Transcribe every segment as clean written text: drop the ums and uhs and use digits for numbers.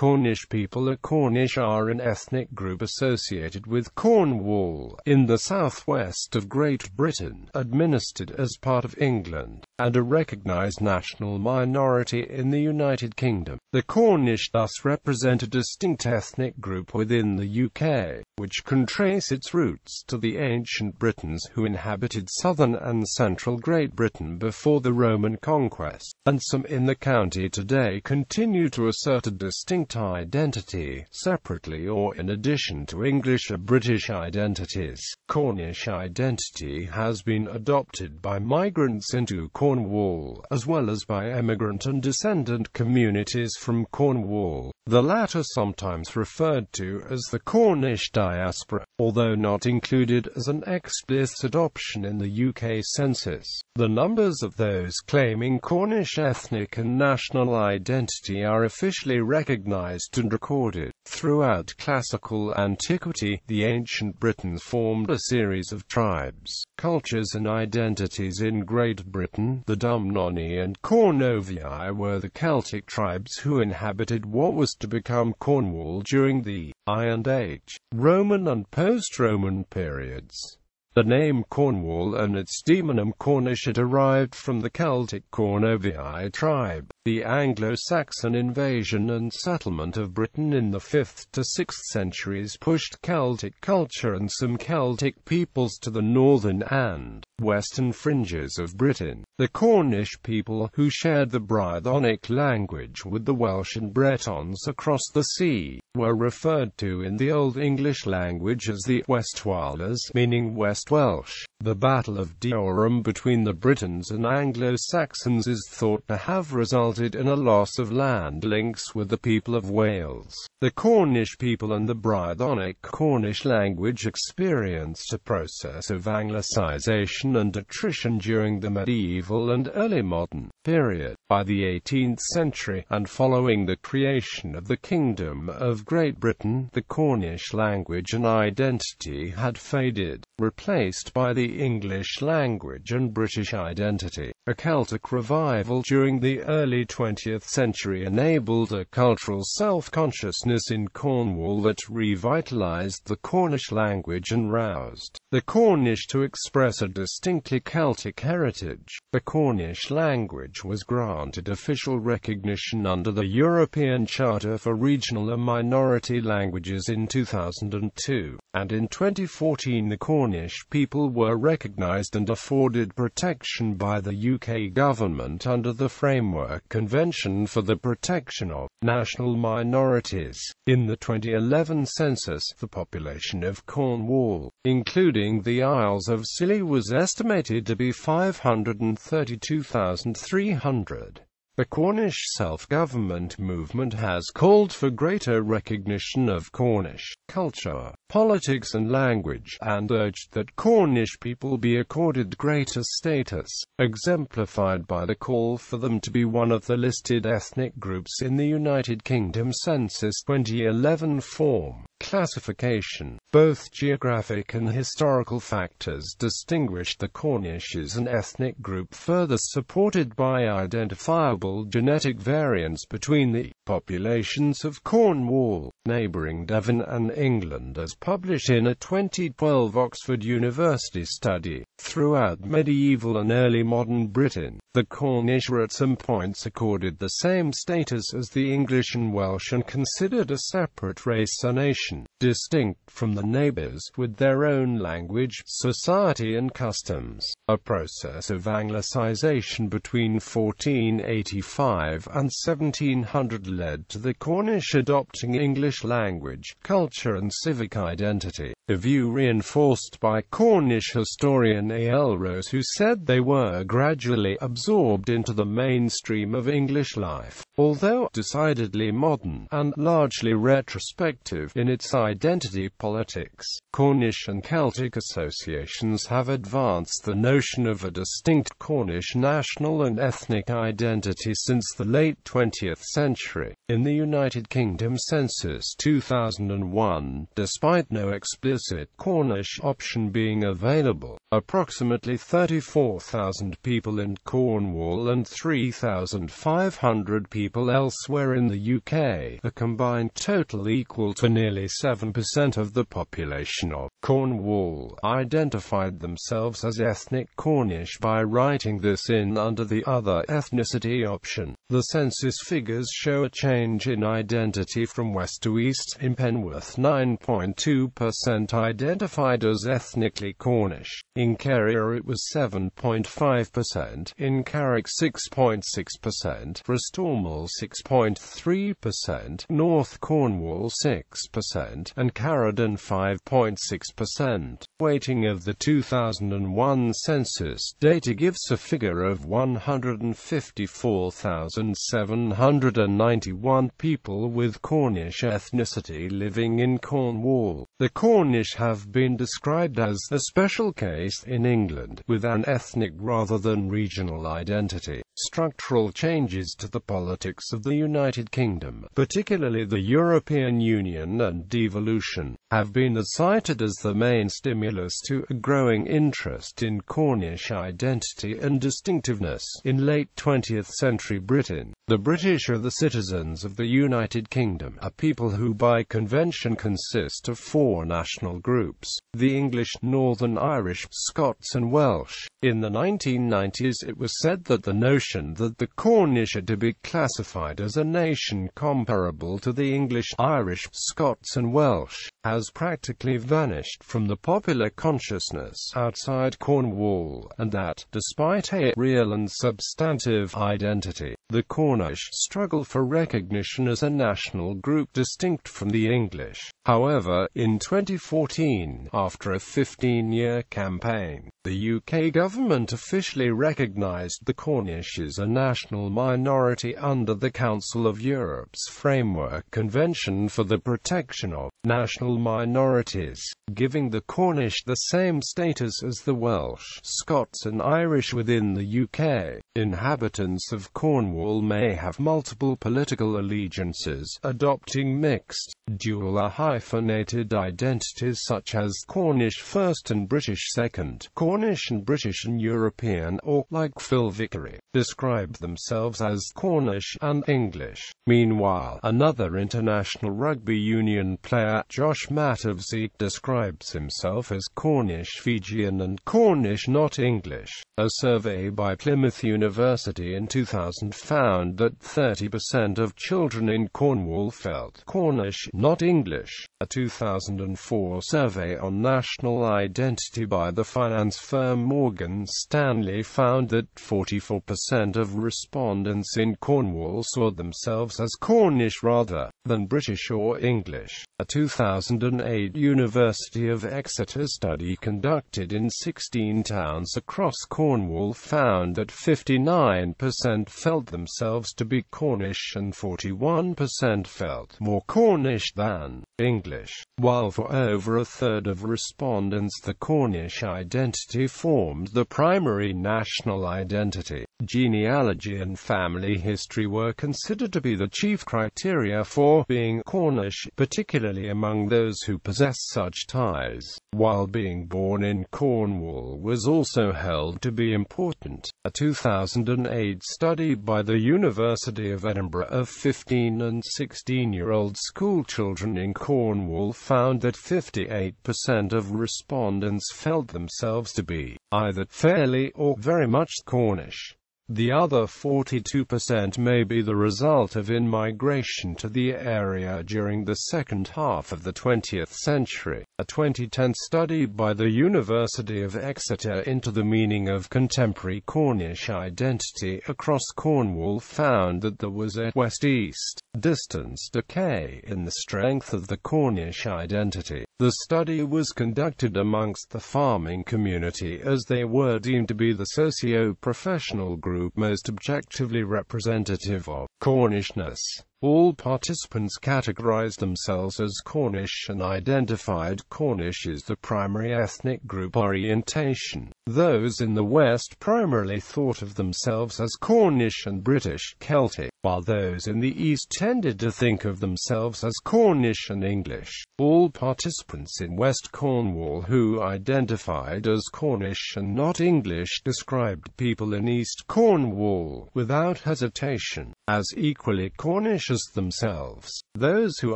Cornish people. The Cornish are an ethnic group associated with Cornwall, in the southwest of Great Britain, administered as part of England, and a recognised national minority in the United Kingdom. The Cornish thus represent a distinct ethnic group within the UK, which can trace its roots to the ancient Britons who inhabited southern and central Great Britain before the Roman conquest, and some in the county today continue to assert a distinct identity, separately or in addition to English or British identities. Cornish identity has been adopted by migrants into Cornwall, as well as by emigrant and descendant communities from Cornwall, the latter sometimes referred to as the Cornish diaspora, although not included as an explicit option in the UK Census. The numbers of those claiming Cornish ethnic and national identity are officially recognized and recorded. Throughout classical antiquity, the ancient Britons formed a series of tribes, cultures and identities in Great Britain. The Dumnoni and Cornovii were the Celtic tribes who inhabited what was to become Cornwall during the Iron Age, Roman and post-Roman periods. The name Cornwall and its demonym Cornish are derived from the Celtic Cornovii tribe. The Anglo-Saxon invasion and settlement of Britain in the 5th to 6th centuries pushed Celtic culture and some Celtic peoples to the northern and western fringes of Britain. The Cornish people, who shared the Brythonic language with the Welsh and Bretons across the sea, were referred to in the Old English language as the Westwalers, meaning West Welsh. The Battle of Diorum between the Britons and Anglo-Saxons is thought to have resulted in a loss of land links with the people of Wales. The Cornish people and the Brythonic Cornish language experienced a process of Anglicisation and attrition during the medieval and early modern period. By the 18th century, and following the creation of the Kingdom of Great Britain, the Cornish language and identity had faded, replaced by the English language and British identity. A Celtic revival during the early 20th century enabled a cultural self-consciousness in Cornwall that revitalized the Cornish language and roused the Cornish to express a distinctly Celtic heritage. The Cornish language was granted official recognition under the European Charter for Regional and Minority Languages in 2002, and in 2014 the Cornish people were recognized and afforded protection by the UK government under the Framework Convention for the Protection of National Minorities. In the 2011 census, the population of Cornwall, including the Isles of Scilly, was estimated to be 532,300. The Cornish self-government movement has called for greater recognition of Cornish culture, politics and language, and urged that Cornish people be accorded greater status, exemplified by the call for them to be one of the listed ethnic groups in the United Kingdom Census 2011 form. Classification. Both geographic and historical factors distinguish the Cornish as an ethnic group, further supported by identifiable genetic variants between the populations of Cornwall, neighbouring Devon and England, as published in a 2012 Oxford University study. Throughout medieval and early modern Britain, the Cornish were at some points accorded the same status as the English and Welsh and considered a separate race or nation, distinct from the neighbours, with their own language, society and customs. A process of Anglicisation between 1485 and 1700 led to the Cornish adopting English language, culture and civic identity, a view reinforced by Cornish historian A. L. Rose, who said they were gradually absorbed into the mainstream of English life. Although decidedly modern and largely retrospective in its identity politics, Cornish and Celtic associations have advanced the notion of a distinct Cornish national and ethnic identity since the late 20th century. In the United Kingdom Census 2001, despite no explicit Cornish option being available, approximately approximately 34,000 people in Cornwall and 3,500 people elsewhere in the UK, a combined total equal to nearly 7% of the population of Cornwall, identified themselves as ethnic Cornish by writing this in under the other ethnicity option. The census figures show a change in identity from west to east. In Penworth, 9.2% identified as ethnically Cornish. In Carrier it was 7.5%, in Carrick 6.6%, Restormel 6.3%, North Cornwall 6%, and Caradon 5.6%. Weighting of the 2001 census data gives a figure of 154,791 people with Cornish ethnicity living in Cornwall. The Cornish have been described as a special case in England, with an ethnic rather than regional identity. Structural changes to the politics of the United Kingdom, particularly the European Union and devolution, have been cited as the main stimulus to a growing interest in Cornish identity and distinctiveness. In late 20th century Britain, the British are the citizens of the United Kingdom, a people who by convention consist of four national groups: the English, Northern Irish, Scots and Welsh. In the 1990s it was said that the notion that the Cornish are to be classified as a nation comparable to the English, Irish, Scots and Welsh has practically vanished from the popular consciousness outside Cornwall, and that, despite a real and substantive identity, the Cornish struggle for recognition as a national group distinct from the English. However, in 2014, after a 15-year campaign, the UK government officially recognised the Cornish as a national minority under the Council of Europe's Framework Convention for the Protection of National Minorities, giving the Cornish the same status as the Welsh, Scots and Irish within the UK. Inhabitants of Cornwall may have multiple political allegiances, adopting mixed, dual or hyphenated identities such as Cornish First and British Second, Cornish and British and European, or, like Phil Vickery, describe themselves as Cornish and English. Meanwhile, another international rugby union player, Josh Matavsey, describes himself as Cornish Fijian and Cornish not English. A survey by Plymouth University in 2000 found that 30% of children in Cornwall felt Cornish not English. A 2004 survey on national identity by the finance firm Morgan Stanley found that 44% of respondents in Cornwall saw themselves as Cornish rather than British or English. A 2008 University of Exeter study conducted in 16 towns across Cornwall found that 59% felt themselves to be Cornish and 41% felt more Cornish than English, while for over a third of respondents the Cornish identity formed the primary national identity. Genealogy and family history were considered to be the chief criteria for being Cornish, particularly among those who possess such ties, while being born in Cornwall was also held to be important. A 2008 study by the University of Edinburgh of 15 and 16-year-old schoolchildren in Cornwall found that 58% of respondents felt themselves to be either fairly or very much Cornish. The other 42% may be the result of in-migration to the area during the second half of the 20th century. A 2010 study by the University of Exeter into the meaning of contemporary Cornish identity across Cornwall found that there was a west-east distance decay in the strength of the Cornish identity. The study was conducted amongst the farming community as they were deemed to be the socio-professional group most objectively representative of Cornishness. All participants categorized themselves as Cornish and identified Cornish as the primary ethnic group orientation. Those in the West primarily thought of themselves as Cornish and British Celtic, while those in the East tended to think of themselves as Cornish and English. All participants in West Cornwall who identified as Cornish and not English described people in East Cornwall, without hesitation, as equally Cornish as themselves. Those who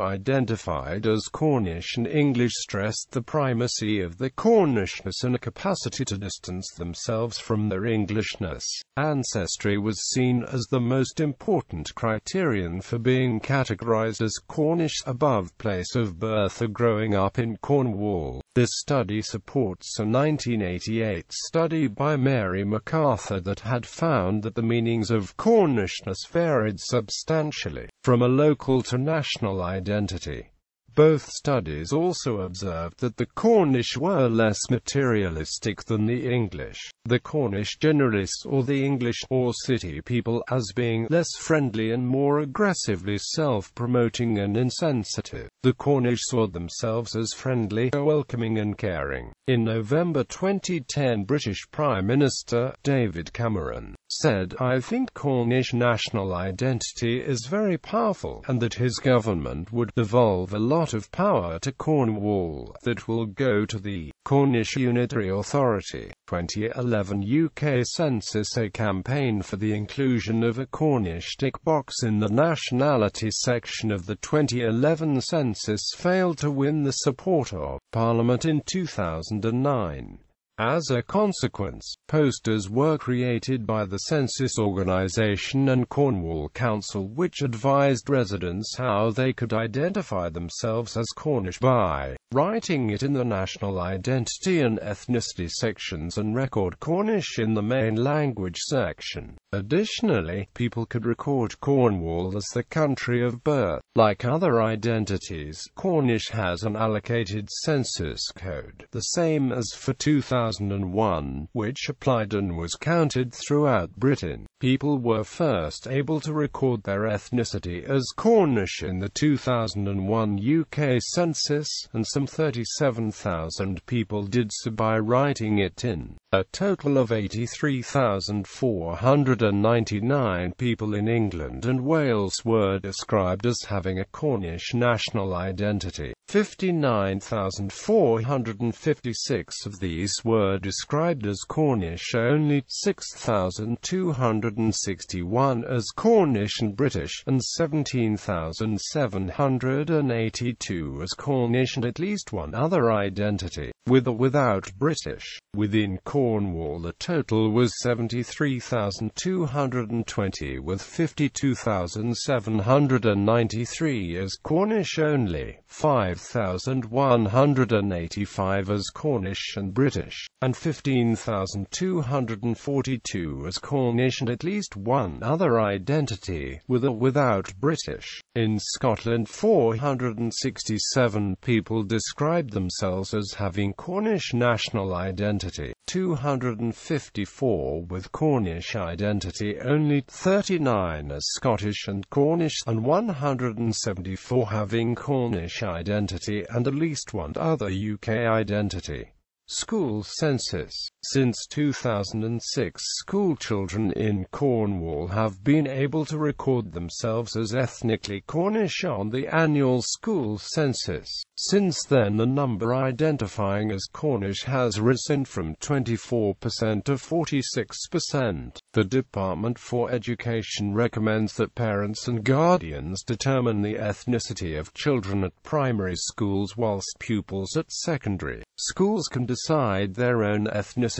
identified as Cornish and English stressed the primacy of the Cornishness and a capacity to distance themselves from their Englishness. Ancestry was seen as the most important criterion for being categorized as Cornish, above place of birth or growing up in Cornwall. This study supports a 1988 study by Mary MacArthur that had found that the meanings of Cornishness varied substantially from a local to national identity. Both studies also observed that the Cornish were less materialistic than the English. The Cornish generally saw the English or city people as being less friendly and more aggressively self-promoting and insensitive. The Cornish saw themselves as friendly, welcoming and caring. In November 2010, British Prime Minister David Cameron said, "I think Cornish national identity is very powerful, and that his government would devolve a lot of power to Cornwall that will go to the Cornish Unitary Authority." 2011 UK Census. A campaign for the inclusion of a Cornish tick box in the nationality section of the 2011 census failed to win the support of Parliament in 2009. As a consequence, posters were created by the Census Organisation and Cornwall Council which advised residents how they could identify themselves as Cornish by writing it in the national identity and ethnicity sections and record Cornish in the main language section. Additionally, people could record Cornwall as the country of birth. Like other identities, Cornish has an allocated census code, the same as for 2001, which applied and was counted throughout Britain. People were first able to record their ethnicity as Cornish in the 2001 UK census, and some 37,000 people did so by writing it in. A total of 83,499 people in England and Wales were described as having a Cornish national identity. 59,456 of these were described as Cornish, only 6,261 as Cornish and British, and 17,782 as Cornish and at least one other identity, with or without British. Within Cornwall the total was 73,220, with 52,793 as Cornish only, 5,185 as Cornish and British, and 15,242 as Cornish and at least one other identity, with or without British. In Scotland, 467 people described themselves as having Cornish national identity, 254 with Cornish identity only, 39 as Scottish and Cornish, and 174 having Cornish identity and at least one other UK identity. School census. Since 2006, schoolchildren in Cornwall have been able to record themselves as ethnically Cornish on the annual school census. Since then, the number identifying as Cornish has risen from 24% to 46%. The Department for Education recommends that parents and guardians determine the ethnicity of children at primary schools, whilst pupils at secondary schools can decide their own ethnicity.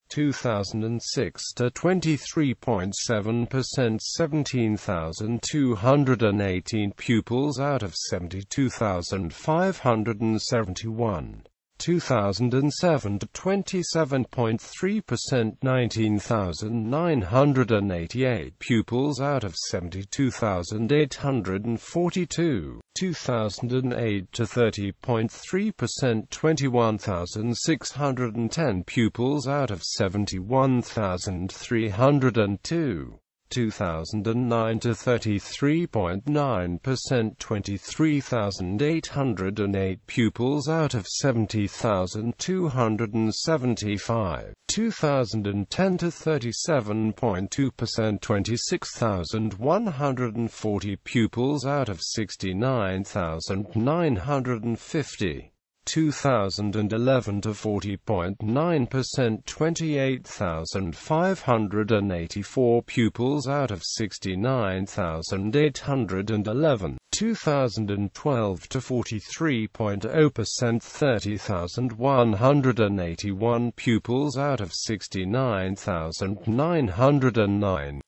2006 to 23.7%, 17,218 pupils out of 72,571. 2007 to 27.3%, 19,988 pupils out of 72,842. 2008 to 30.3%, 21,610 pupils out of 71,302. 2009 to 33.9%, 23,808 pupils out of 70,275. 2010 to 37.2%, 26,140 pupils out of 69,950. 2011 to 40.9%, 28,584 pupils out of 69,811. 2012 to 43.0%, 30,181 pupils out of 69,909.